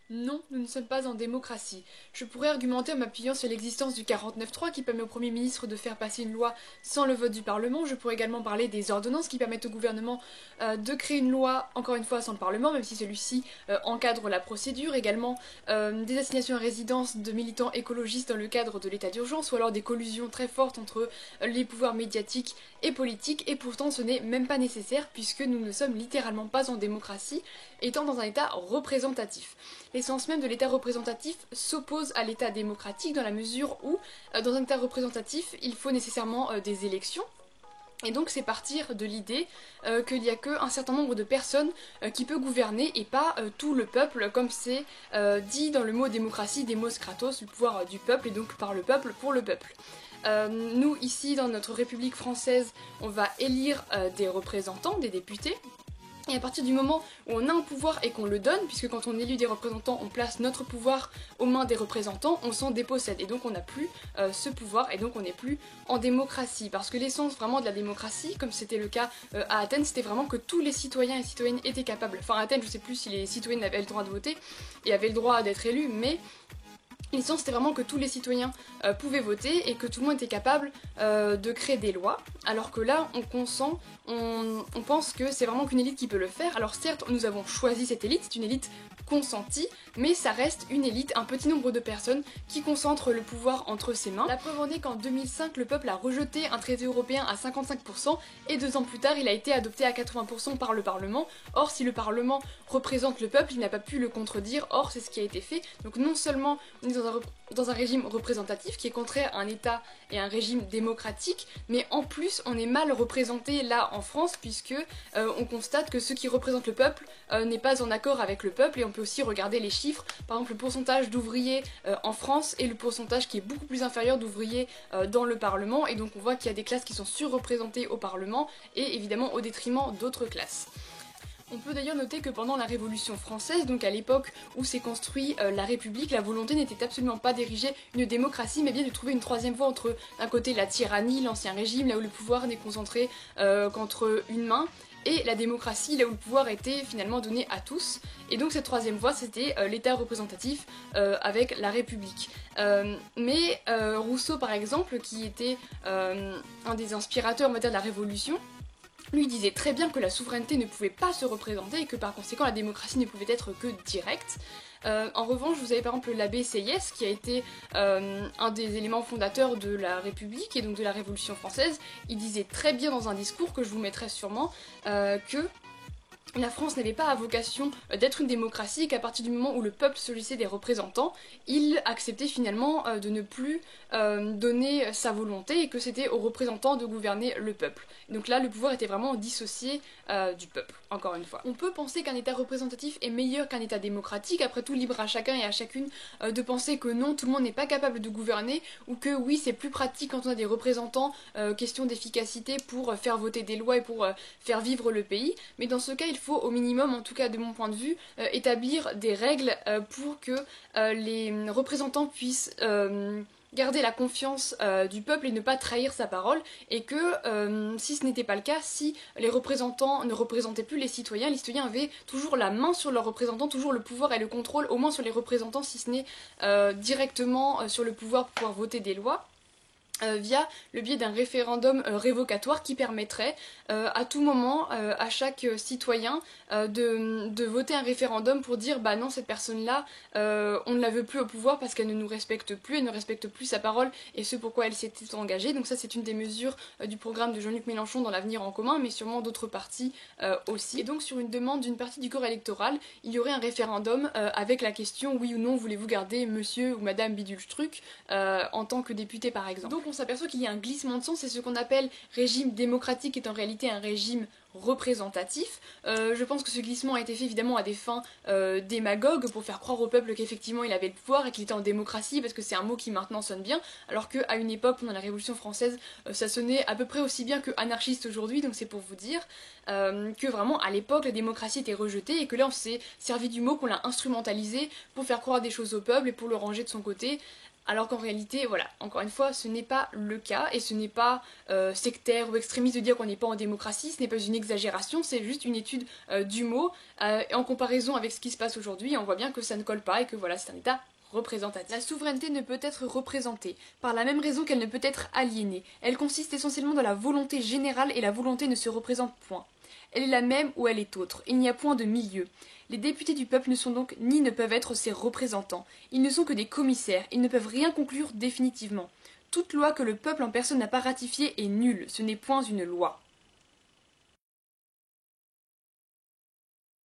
Non, nous ne sommes pas en démocratie. Je pourrais argumenter en m'appuyant sur l'existence du 49.3 qui permet au Premier ministre de faire passer une loi sans le vote du Parlement. Je pourrais également parler des ordonnances qui permettent au gouvernement de créer une loi, encore une fois sans le Parlement, même si celui-ci encadre la procédure. Également des assignations à résidence de militants écologistes dans le cadre de l'état d'urgence, ou alors des collusions très fortes entre les pouvoirs médiatiques et politiques. Et pourtant ce n'est même pas nécessaire puisque nous ne sommes littéralement pas en démocratie, étant dans un état représentatif. L'essence même de l'état représentatif s'oppose à l'état démocratique dans la mesure où, dans un état représentatif, il faut nécessairement des élections. Et donc c'est partir de l'idée qu'il n'y a qu'un certain nombre de personnes qui peut gouverner et pas tout le peuple, comme c'est dit dans le mot démocratie, demos kratos, le pouvoir du peuple et donc par le peuple pour le peuple. Nous ici dans notre République française, on va élire des représentants, des députés. Et à partir du moment où on a un pouvoir et qu'on le donne, puisque quand on élit des représentants, on place notre pouvoir aux mains des représentants, on s'en dépossède. Et donc on n'a plus ce pouvoir, et donc on n'est plus en démocratie. Parce que l'essence vraiment de la démocratie, comme c'était le cas à Athènes, c'était vraiment que tous les citoyens et citoyennes étaient capables. Enfin à Athènes, je sais plus si les citoyennes avaient le droit de voter et avaient le droit d'être élus, mais l'essence c'était vraiment que tous les citoyens pouvaient voter et que tout le monde était capable de créer des lois, alors que là on consent, on pense que c'est vraiment qu'une élite qui peut le faire. Alors certes nous avons choisi cette élite, c'est une élite consentie, mais ça reste une élite, un petit nombre de personnes qui concentrent le pouvoir entre ses mains. La preuve en est qu'en 2005 le peuple a rejeté un traité européen à 55% et 2 ans plus tard il a été adopté à 80% par le Parlement. Or si le Parlement représente le peuple, il n'a pas pu le contredire, or c'est ce qui a été fait. Donc non seulement on est dans un régime représentatif qui est contraire à un état et un régime démocratique, mais en plus on est mal représenté là en France puisque on constate que ceux qui représentent le peuple n'est pas en accord avec le peuple. Et on peut aussi regarder les chiffres, par exemple le pourcentage d'ouvriers en France et le pourcentage qui est beaucoup plus inférieur d'ouvriers dans le Parlement, et donc on voit qu'il y a des classes qui sont surreprésentées au Parlement et évidemment au détriment d'autres classes. On peut d'ailleurs noter que pendant la Révolution française, donc à l'époque où s'est construit la République, la volonté n'était absolument pas d'ériger une démocratie, mais bien de trouver une troisième voie entre d'un côté la tyrannie, l'ancien régime, là où le pouvoir n'est concentré qu'entre une main, et la démocratie, là où le pouvoir était finalement donné à tous. Et donc cette troisième voie, c'était l'état représentatif avec la République. Mais Rousseau, par exemple, qui était un des inspirateurs, on va dire, de la Révolution, lui disait très bien que la souveraineté ne pouvait pas se représenter et que par conséquent la démocratie ne pouvait être que directe. En revanche, vous avez par exemple l'abbé Sieyès qui a été un des éléments fondateurs de la République et donc de la Révolution française. Il disait très bien dans un discours que je vous mettrai sûrement que la France n'avait pas à vocation d'être une démocratie et qu'à partir du moment où le peuple choisissait des représentants, il acceptait finalement de ne plus donner sa volonté et que c'était aux représentants de gouverner le peuple. Donc là, le pouvoir était vraiment dissocié du peuple, encore une fois. On peut penser qu'un état représentatif est meilleur qu'un état démocratique, après tout libre à chacun et à chacune de penser que non, tout le monde n'est pas capable de gouverner, ou que oui, c'est plus pratique quand on a des représentants, question d'efficacité pour faire voter des lois et pour faire vivre le pays, mais dans ce cas, il faut au minimum, en tout cas de mon point de vue, établir des règles pour que les représentants puissent garder la confiance du peuple et ne pas trahir sa parole, et que si ce n'était pas le cas, si les représentants ne représentaient plus les citoyens avaient toujours la main sur leurs représentants, toujours le pouvoir et le contrôle, au moins sur les représentants, si ce n'est directement sur le pouvoir pour pouvoir voter des lois. Via le biais d'un référendum révocatoire qui permettrait à tout moment à chaque citoyen de voter un référendum pour dire bah non, cette personne-là on ne la veut plus au pouvoir parce qu'elle ne nous respecte plus, elle ne respecte plus sa parole et ce pourquoi elle s'était engagée. Donc ça c'est une des mesures du programme de Jean-Luc Mélenchon dans l'Avenir en commun, mais sûrement d'autres partis aussi. Et donc sur une demande d'une partie du corps électoral, il y aurait un référendum avec la question oui ou non voulez-vous garder monsieur ou madame Bidule-Struc en tant que député par exemple. Donc on s'aperçoit qu'il y a un glissement de sens, c'est ce qu'on appelle régime démocratique est en réalité un régime représentatif. Je pense que ce glissement a été fait évidemment à des fins démagogues pour faire croire au peuple qu'effectivement il avait le pouvoir et qu'il était en démocratie, parce que c'est un mot qui maintenant sonne bien, alors qu'à une époque pendant la Révolution française ça sonnait à peu près aussi bien que anarchiste aujourd'hui, donc c'est pour vous dire que vraiment à l'époque la démocratie était rejetée et que là on s'est servi du mot, qu'on l'a instrumentalisé pour faire croire des choses au peuple et pour le ranger de son côté, Alors qu'en réalité, voilà, encore une fois, ce n'est pas le cas, et ce n'est pas sectaire ou extrémiste de dire qu'on n'est pas en démocratie, ce n'est pas une exagération, c'est juste une étude du mot, en comparaison avec ce qui se passe aujourd'hui, on voit bien que ça ne colle pas, et que voilà, c'est un état représentative. La souveraineté ne peut être représentée, par la même raison qu'elle ne peut être aliénée. Elle consiste essentiellement dans la volonté générale et la volonté ne se représente point. Elle est la même ou elle est autre, il n'y a point de milieu. Les députés du peuple ne sont donc ni ne peuvent être ses représentants. Ils ne sont que des commissaires, ils ne peuvent rien conclure définitivement. Toute loi que le peuple en personne n'a pas ratifiée est nulle, ce n'est point une loi.